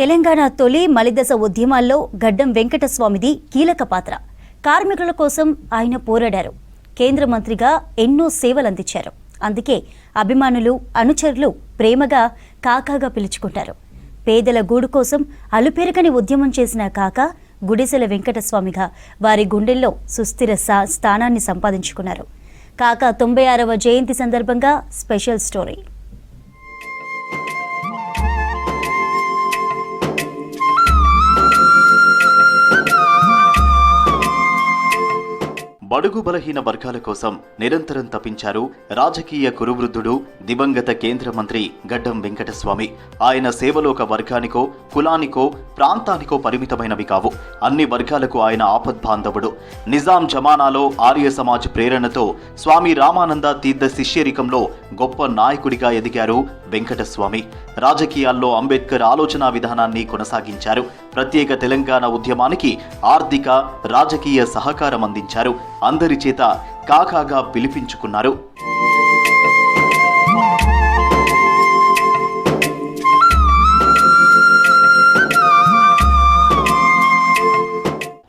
తెలంగాణ తొలి మలిదశ ఉద్యమాల్లో గడ్డం వెంకటస్వామిది కీలక పాత్ర. కార్మికుల కోసం ఆయన పోరాడారు. కేంద్ర మంత్రిగా ఎన్నో సేవలందించారు. అందుకే అభిమానులు, అనుచరులు ప్రేమగా కాకాగా పిలుచుకుంటారు. పేదల గూడు కోసం అలుపెరగని ఉద్యమం చేసిన కాకా గుడిసెల వెంకటస్వామిగా వారి గుండెల్లో సుస్థిర స్థానాన్ని సంపాదించుకున్నారు. కాకా 96వ జయంతి సందర్భంగా స్పెషల్ స్టోరీ. బడుగు బలహీన వర్గాల కోసం నిరంతరం తపించారు రాజకీయ కురువృద్ధుడు, దివంగత కేంద్ర మంత్రి గడ్డం వెంకటస్వామి. ఆయన సేవలో ఒక వర్గానికో, కులానికో, ప్రాంతానికో పరిమితమైనవి కావు. అన్ని వర్గాలకు ఆయన ఆపద్బాంధవుడు. నిజాం జమానాలో ఆర్య సమాజ్ ప్రేరణతో స్వామి రామానంద తీర్థ శిష్యరికంలో గొప్ప నాయకుడిగా ఎదిగారు వెంకటస్వామి. రాజకీయాల్లో అంబేద్కర్ ఆలోచనా విధానాన్ని కొనసాగించారు. ప్రత్యేక తెలంగాణ ఉద్యమానికి ఆర్థిక, రాజకీయ సహకారం అందించారు. అందరి చేత కాకాగా పిలిపించుకున్నారు.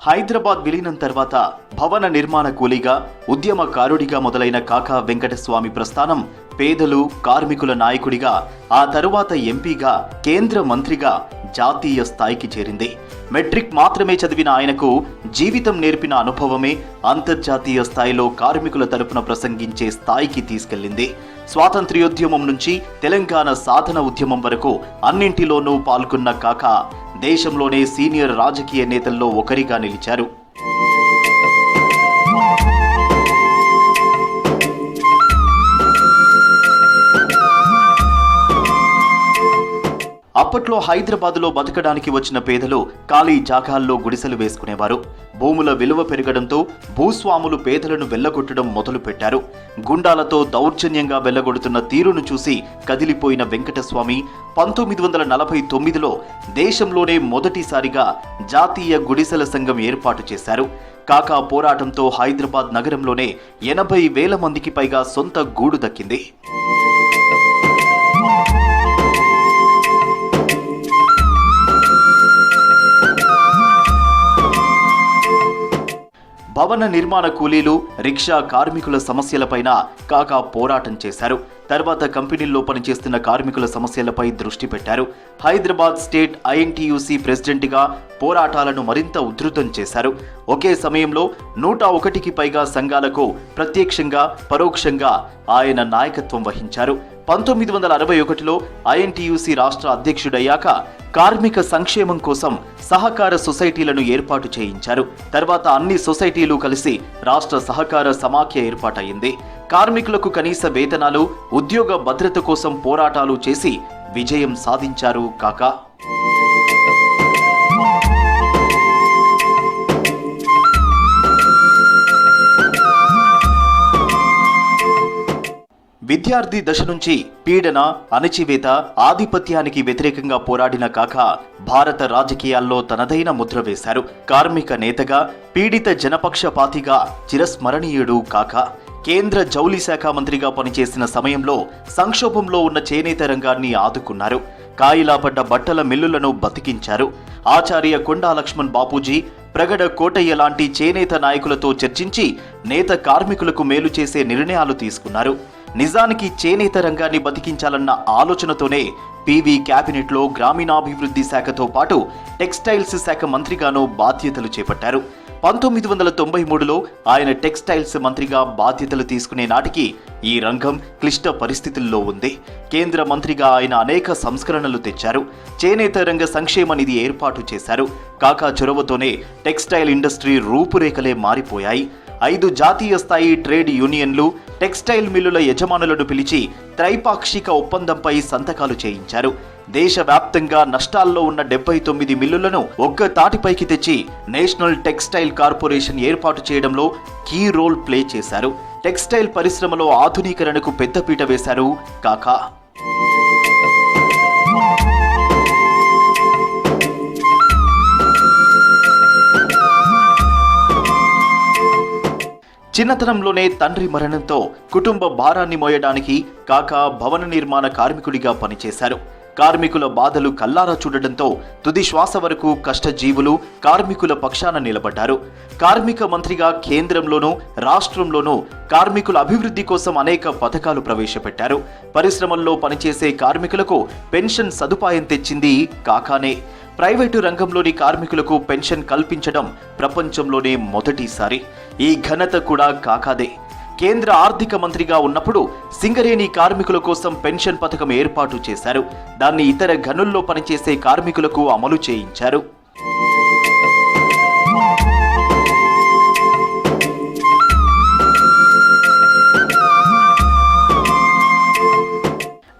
హైదరాబాద్ విలీనం తర్వాత భవన నిర్మాణ కూలీగా, ఉద్యమకారుడిగా మొదలైన కాకా వెంకటస్వామి ప్రస్థానం పేదలు, కార్మికుల నాయకుడిగా, ఆ తరువాత ఎంపీగా, కేంద్ర మంత్రిగా జాతీయ స్థాయికి చేరింది. మెట్రిక్ మాత్రమే చదివిన ఆయనకు జీవితం నేర్పిన అనుభవమే అంతర్జాతీయ స్థాయిలో కార్మికుల తరపున ప్రసంగించే స్థాయికి తీసుకెళ్లింది. స్వాతంత్ర్యోద్యమం నుంచి తెలంగాణ సాధన ఉద్యమం వరకు అన్నింటిలోనూ పాల్గొన్న కాకా దేశంలోనే సీనియర్ రాజకీయ నేతల్లో ఒకరిగా నిలిచారు. అప్పట్లో హైదరాబాదులో బతకడానికి వచ్చిన పేదలు ఖాళీ జాగాల్లో గుడిసెలు వేసుకునేవారు. భూముల విలువ పెరగడంతో భూస్వాములు పేదలను వెళ్లగొట్టడం మొదలుపెట్టారు. గుండాలతో దౌర్జన్యంగా వెళ్లగొడుతున్న తీరును చూసి కదిలిపోయిన వెంకటస్వామి 1949లో దేశంలోనే మొదటిసారిగా జాతీయ గుడిసెల సంఘం ఏర్పాటు చేశారు. కాకా పోరాటంతో హైదరాబాద్ నగరంలోనే 80,000 మందికి పైగా సొంత గూడు దక్కింది. భవన నిర్మాణ కూలీలు, రిక్షా కార్మికుల సమస్యలపైన కాకా పోరాటం చేశారు. తర్వాత కంపెనీల్లో పనిచేస్తున్న కార్మికుల సమస్యలపై దృష్టి పెట్టారు. హైదరాబాద్ స్టేట్ ఐఎన్టీయూసీ ప్రెసిడెంట్గా పోరాటాలను మరింత ఉధృతం చేశారు. ఒకే సమయంలో 101కి పైగా సంఘాలకు ప్రత్యక్షంగా, పరోక్షంగా ఆయన నాయకత్వం వహించారు. 1961లో ఐఎన్టీయూసీ రాష్ట్ర అధ్యక్షుడయ్యాక కార్మిక సంక్షేమం కోసం సహకార సొసైటీలను ఏర్పాటు చేయించారు. తర్వాత అన్ని సొసైటీలు కలిసి రాష్ట్ర సహకార సమాఖ్య ఏర్పాటయింది. కార్మికులకు కనీస వేతనాలు, ఉద్యోగ భద్రత కోసం పోరాటాలు చేసి విజయం సాధించారు కాకా. విద్యార్థి దశ నుంచి పీడన, అణచివేత, ఆధిపత్యానికి వ్యతిరేకంగా పోరాడిన కాకా భారత రాజకీయాల్లో తనదైన ముద్ర వేశారు. కార్మిక నేతగా, పీడిత జనపక్షపాతిగా చిరస్మరణీయుడు కాకా. కేంద్ర జౌళి శాఖ మంత్రిగా పనిచేసిన సమయంలో సంక్షోభంలో ఉన్న చేనేత రంగాన్ని ఆదుకున్నారు. కాయిలా పడ్డ బట్టల మిల్లులను బతికించారు. ఆచార్య కొండా లక్ష్మణ్ బాపూజీ, ప్రగడ కోటయ్య లాంటి చేనేత నాయకులతో చర్చించి నేత కార్మికులకు మేలు చేసే నిర్ణయాలు తీసుకున్నారు. నిజానికి చేనేత రంగాన్ని బతికించాలన్న ఆలోచనతోనే పీవీ క్యాబినెట్లో గ్రామీణాభివృద్ధి శాఖతో పాటు టెక్స్టైల్స్ శాఖ మంత్రిగానూ బాధ్యతలు చేపట్టారు. 1993లో ఆయన టెక్స్టైల్స్ మంత్రిగా బాధ్యతలు తీసుకునే నాటికి ఈ రంగం క్లిష్ట పరిస్థితుల్లో ఉంది. కేంద్ర మంత్రిగా ఆయన అనేక సంస్కరణలు తెచ్చారు. చేనేత రంగ సంక్షేమ నిధి ఏర్పాటు చేశారు. కాకా చొరవతోనే టెక్స్టైల్ ఇండస్ట్రీ రూపురేఖలే మారిపోయాయి. 5 జాతీయ స్థాయి ట్రేడ్ యూనియన్లు టెక్స్టైల్ మిల్లుల యజమానులను పిలిచి త్రైపాక్షిక ఒప్పందంపై సంతకాలు చేయించారు. దేశవ్యాప్తంగా నష్టాల్లో ఉన్న 79 మిల్లులను ఒక్క తాటిపైకి తెచ్చి నేషనల్ టెక్స్టైల్ కార్పొరేషన్ ఏర్పాటు చేయడంలో కీ రోల్ ప్లే చేశారు. టెక్స్టైల్ పరిశ్రమలో ఆధునీకరణకు పెద్దపీట వేశారు కాకా. చిన్నతనంలోనే తండ్రి మరణంతో కుటుంబ భారాన్ని మోయడానికి కాకా భవన నిర్మాణ కార్మికుడిగా పనిచేశారు. కార్మికుల బాధలు కల్లారా చూడడంతో తుది శ్వాస వరకు కష్టజీవులు కార్మికుల పక్షాన నిలబడ్డారు. కార్మిక మంత్రిగా కేంద్రంలోనూ రాష్ట్రంలోనూ కార్మికుల అభివృద్ధి కోసం అనేక పథకాలు ప్రవేశపెట్టారు. పరిశ్రమల్లో పనిచేసే కార్మికులకు పెన్షన్ సదుపాయం తెచ్చింది కాకానే. ప్రైవేటు రంగంలోని కార్మికులకు పెన్షన్ కల్పించడం ప్రపంచంలోనే మొదటిసారి. ఈ ఘనత కూడా కాకాదే. కేంద్ర ఆర్థిక మంత్రిగా ఉన్నప్పుడు సింగరేణి కార్మికుల కోసం పెన్షన్ పథకం ఏర్పాటు చేశారు. దాన్ని ఇతర గనుల్లో పనిచేసే కార్మికులకు అమలు చేయించారు.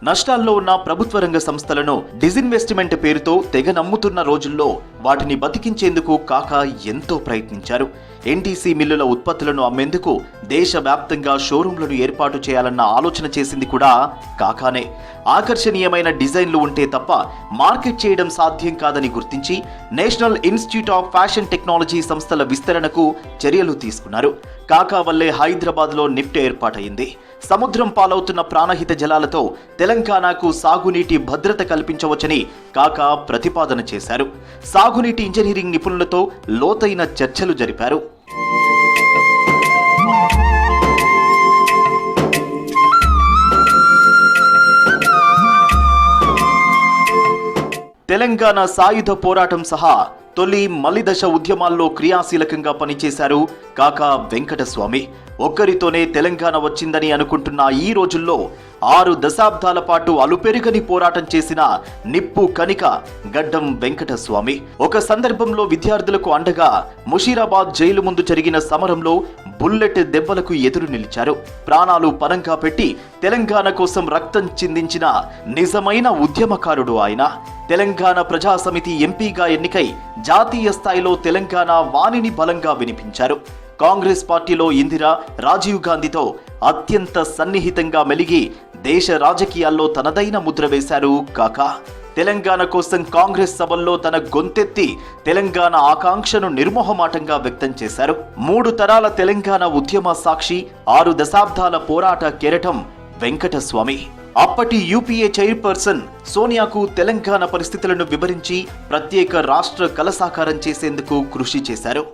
నష్టాల్లో ఉన్న ప్రభుత్వ రంగ సంస్థలను డిజిన్వెస్ట్మెంట్ పేరుతో తెగ నమ్ముతున్న రోజుల్లో వాటిని బతికించేందుకు కాకా ఎంతో ప్రయత్నించారు. ఎన్టీసీ మిల్లుల ఉత్పత్తులను అమ్మేందుకు దేశవ్యాప్తంగా షోరూంలను ఏర్పాటు చేయాలన్న ఆలోచన చేసింది కూడా కాకానే. ఆకర్షణీయమైన డిజైన్లు ఉంటే తప్ప మార్కెట్ చేయడం సాధ్యం కాదని గుర్తించి national institute of fashion technology సంస్థల విస్తరణకు చర్యలు తీసుకున్నారు. కాకా వల్లే హైదరాబాద్లో నిఫ్ట్ ఏర్పాటైంది. సముద్రం పాలవుతున్న ప్రాణహిత జలాలతో తెలంగాణకు సాగునీటి భద్రత కల్పించవచ్చని కాకా ప్రతిపాదన చేశారు. సాగునీటి ఇంజనీరింగ్ నిపుణులతో లోతైన చర్చలు జరిపారు. తెలంగాణ సాయుధ పోరాటం సహా తొలి మలిదశ ఉద్యమాల్లో క్రియాశీలకంగా పనిచేశారు కాకా వెంకటస్వామి. ఒక్కరితోనే తెలంగాణ వచ్చిందని అనుకుంటున్న ఈ రోజుల్లో 6 దశాబ్దాల పాటు అలుపెరుగని పోరాటం చేసిన నిప్పు కణిక గడ్డం వెంకటస్వామి. ఒక సందర్భంలో విద్యార్థులకు అండగా ముషీరాబాద్ జైలు ముందు జరిగిన సమరంలో బుల్లెట్ దెబ్బలకు ఎదురు నిలిచారు. ప్రాణాలు పరంగా పెట్టి తెలంగాణ కోసం రక్తం చిందించిన నిజమైన ఉద్యమకారుడు ఆయన. తెలంగాణ ప్రజా సమితి ఎంపీగా ఎన్నికై జాతీయ స్థాయిలో తెలంగాణ వాణిని బలంగా వినిపించారు. కాంగ్రెస్ పార్టీలో ఇందిరా, రాజీవ్ గాంధీతో అత్యంత సన్నిహితంగా మెలిగి దేశ రాజకీయాల్లో తనదైన ముద్ర వేశారు కాకా. తెలంగాణ కోసం కాంగ్రెస్ సభల్లో తన గొంతెత్తి తెలంగాణ ఆకాంక్షను నిర్మోహమాటంగా వ్యక్తం చేశారు. 3 తరాల తెలంగాణ ఉద్యమ సాక్షి, 6 దశాబ్దాల పోరాట కెరటం వెంకటస్వామి. అప్పటి యూపీఏ చైర్పర్సన్ సోనియాకు తెలంగాణ పరిస్థితులను వివరించి ప్రత్యేక రాష్ట్ర కల సాకారం చేసేందుకు కృషి చేశారు.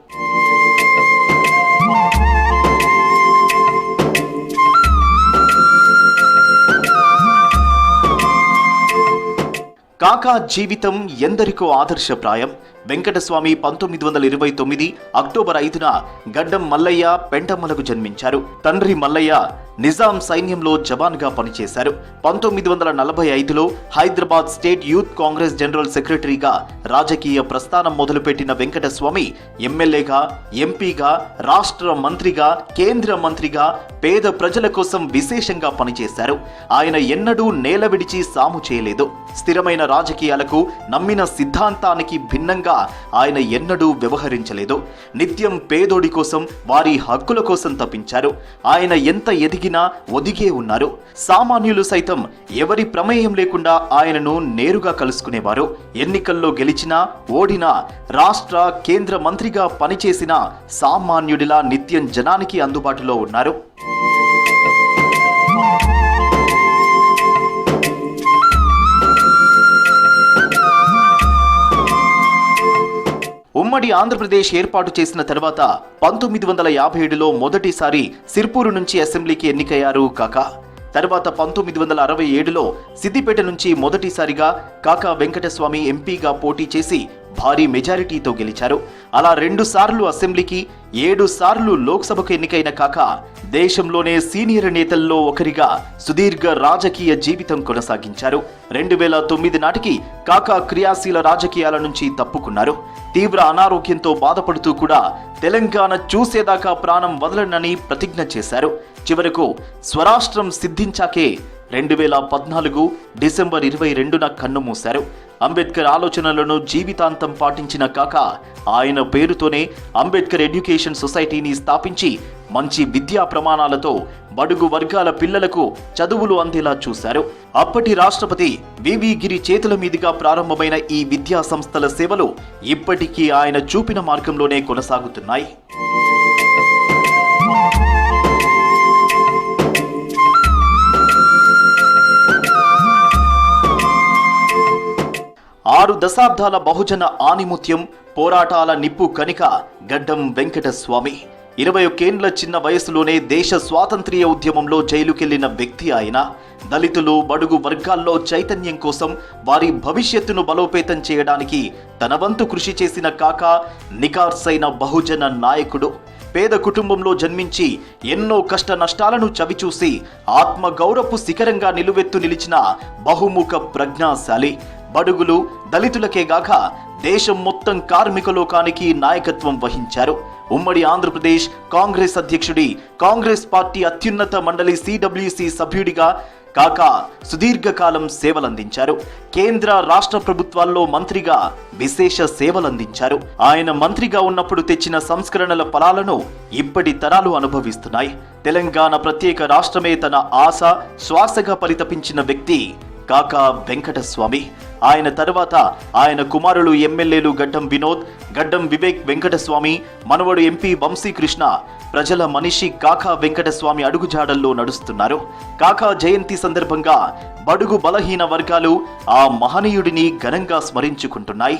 కాకా జీవితం ఎందరికో ఆదర్శప్రాయం. వెంకటస్వామి 1929 అక్టోబర్ 5న గడ్డం మల్లయ్య పెంటమ్మలకు జన్మించారు. తండ్రి మల్లయ్య నిజాం సైన్యంలో జవాన్గా పనిచేశారు. 1945లో Hyderabad state youth Congress general సెక్రటరీగా రాజకీయ ప్రస్థానం మొదలుపెట్టిన వెంకటస్వామి ఎమ్మెల్యేగా, ఎంపీగా, రాష్ట్ర మంత్రిగా, కేంద్ర మంత్రిగా పేద ప్రజల కోసం విశేషంగా పనిచేశారు. ఆయన ఎన్నడూ నేల విడిచి సాము చేయలేదు. స్థిరమైన రాజకీయాలకు, నమ్మిన సిద్ధాంతానికి భిన్నంగా ఆయన ఎన్నడూ వ్యవహరించలేదు. నిత్యం పేదోడి కోసం, వారి హక్కుల కోసం తప్పించారు. ఆయన ఎంత ఎదిగినా ఒదిగే ఉన్నారు. సామాన్యులు సైతం ఎవరి ప్రమేయం లేకుండా ఆయనను నేరుగా కలుసుకునేవారు. ఎన్నికల్లో గెలిచినా ఓడినా, రాష్ట్ర, కేంద్ర మంత్రిగా పనిచేసిన సామాన్యుడిలా నిత్యం జనానికి అందుబాటులో ఉన్నారు. ఉమ్మడి ఆంధ్రప్రదేశ్ ఏర్పాటు చేసిన తర్వాత 1957లో మొదటిసారి సిర్పూరు నుంచి అసెంబ్లీకి ఎన్నికయ్యారు కాకా. తర్వాత 1967లో సిద్దిపేట నుంచి మొదటిసారిగా కాకా వెంకటస్వామి ఎంపీగా పోటీ చేసి భారీ మెజారిటీతో గెలిచారు. అలా 2 సార్లు అసెంబ్లీకి, 7 సార్లు లోక్సభకు ఎన్నికైన కాకా దేశంలోనే సీనియర్ నేతల్లో ఒకరిగా సుదీర్ఘ రాజకీయ జీవితం కొనసాగించారు. 2009 నాటికి కాకా క్రియాశీల రాజకీయాల నుంచి తప్పుకున్నారు. తీవ్ర అనారోగ్యంతో బాధపడుతూ కూడా తెలంగాణ చూసేదాకా ప్రాణం వదలనని ప్రతిజ్ఞ చేశారు. చివరకు స్వరాష్ట్రం సిద్ధించాకే 2014 డిసెంబర్ 22న కన్నుమూశారు. అంబేద్కర్ ఆలోచనలను జీవితాంతం పాటించిన కాకా ఆయన పేరుతోనే అంబేద్కర్ ఎడ్యుకేషన్ సొసైటీని స్థాపించి మంచి విద్యా ప్రమాణాలతో బడుగు వర్గాల పిల్లలకు చదువులు అందేలా చూశారు. అప్పటి రాష్ట్రపతి వివి గిరి చేతుల మీదుగా ప్రారంభమైన ఈ విద్యా సంస్థల సేవలు ఇప్పటికీ ఆయన చూపిన మార్గంలోనే కొనసాగుతున్నాయి. 6 దశాబ్దాల బహుజన ఆణిముత్యం, పోరాటాల నిప్పు కణిక గడ్డం వెంకటస్వామి. 21 ఏండ్ల చిన్న వయసులోనే దేశ స్వాతంత్ర్య ఉద్యమంలో జైలుకెళ్లిన వ్యక్తి ఆయన. దళితులు, బడుగు వర్గాల్లో చైతన్యం కోసం, వారి భవిష్యత్తును బలోపేతం చేయడానికి తన వంతు కృషి చేసిన కాకా నికార్సైన బహుజన నాయకుడు. పేద కుటుంబంలో జన్మించి ఎన్నో కష్ట నష్టాలను చవిచూసి ఆత్మగౌరవపు శిఖరంగా నిలువెత్తు నిలిచిన బహుముఖ ప్రజ్ఞాశాలి. బడుగులు, దళితులకే గాక దేశం మొత్తం కార్మిక లోకానికి నాయకత్వం వహించారు. ఉమ్మడి ఆంధ్రప్రదేశ్ కాంగ్రెస్ అధ్యక్షుడి, కాంగ్రెస్ పార్టీ అత్యున్నత మండలి CWC సభ్యుడిగా కాకా సుదీర్ఘకాలం సేవలందించారు. కేంద్ర, రాష్ట్ర ప్రభుత్వాల్లో మంత్రిగా విశేష సేవలందించారు. ఆయన మంత్రిగా ఉన్నప్పుడు తెచ్చిన సంస్కరణల ఫలాలను ఇప్పటి తరాలు అనుభవిస్తున్నాయి. తెలంగాణ ప్రత్యేక రాష్ట్రమే తన ఆశ, శ్వాసగా పరితపించిన వ్యక్తి కాకా వెంకటస్వామి. ఆయన తర్వాత ఆయన కుమారులు ఎమ్మెల్యేలు గడ్డం వినోద్, గడ్డం వివేక్ వెంకటస్వామి, మనవడు MP వంశీకృష్ణ ప్రజల మనిషి కాకా వెంకటస్వామి అడుగుజాడల్లో నడుస్తున్నారు. కాకా జయంతి సందర్భంగా బడుగు బలహీన వర్గాలు ఆ మహనీయుడిని ఘనంగా స్మరించుకుంటున్నాయి.